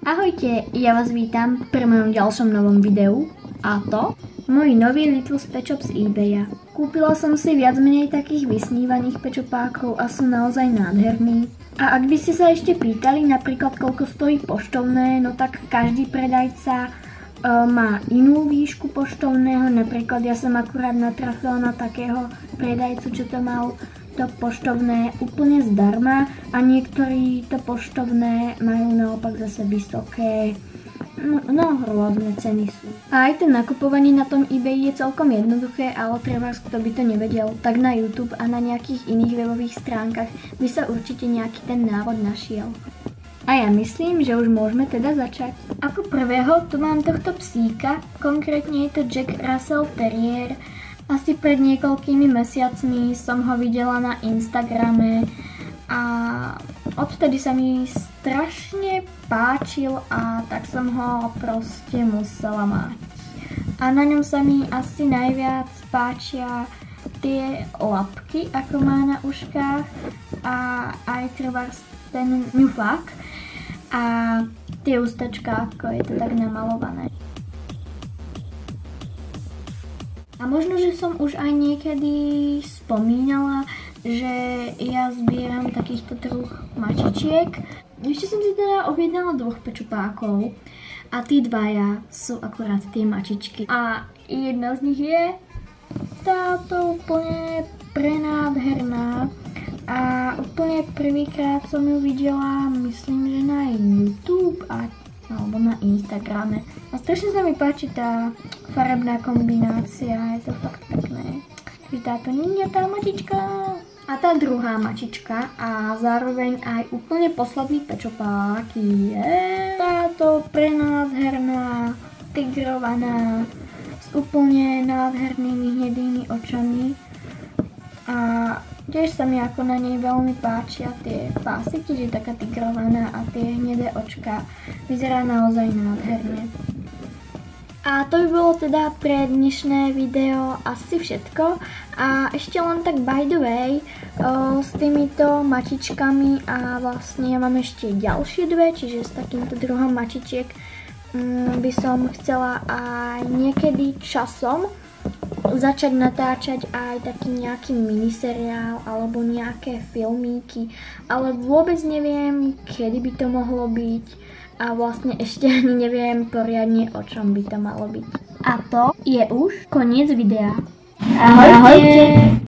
Ahojte, ja vás vítam pri mojom ďalšom novom videu a to môj nový Little Pet Shop z eBaya. Kúpila som si viac menej takých vysnívaných pečopákov a sú naozaj nádherní. A ak by ste sa ešte pýtali napríklad koľko stojí poštovné, no tak každý predajca má inú výšku poštovného. Napríklad ja som akurát natrafila na takého predajcu, čo to mal to poštovné úplne zdarma a niektorí to poštovné majú naopak zase vysoké, no rôzne ceny sú. A aj to nakupovanie na tom eBay je celkom jednoduché, ale treba, kto by to nevedel, tak na YouTube a na nejakých iných webových stránkach by sa určite nejaký ten návod našiel. A ja myslím, že už môžeme teda začať. Ako prvého tu mám tohto psíka, konkrétne je to Jack Russell Terrier. Asi pred niekoľkými mesiacmi som ho videla na Instagrame a odvtedy sa mi strašne páčil a tak som ho proste musela mať. A na ňom sa mi asi najviac páčia tie labky, ako má na uškách a aj treba ten ňufák a tie ústačka, ako je to tak namalované. A možno, že som už aj niekedy spomínala, že ja zbieram takýchto druh mačičiek. Ešte som si teda objednala 2 pečopákov a tí dvaja sú akurát tie mačičky. A jedna z nich je táto úplne prenádherná a úplne prvýkrát som ju videla, myslím, že na YouTube alebo na Instagrame. A strašne sa mi páči tá farebná kombinácia, je to fakt pekné. Takže táto tá mačička a tá druhá mačička a zároveň aj úplne posledný pečopák je táto prenádherná tigrovaná s úplne nádhernými hnedými očami a tiež sa mi ako na nej veľmi páčia tie pásy, čiže taká tigrovaná a tie hnedé očka. Vyzerá naozaj nádherne. A to by bolo teda pre dnešné video asi všetko. A ešte len tak by the way, s týmito mačičkami a vlastne ja mám ešte ďalšie dve, čiže s takýmto druhom mačičiek by som chcela aj niekedy časom začať natáčať aj taký nejaký miniseriál alebo nejaké filmíky, ale vôbec neviem, kedy by to mohlo byť a vlastne ešte ani neviem poriadne, o čom by to malo byť. A to je už koniec videa. Ahojte!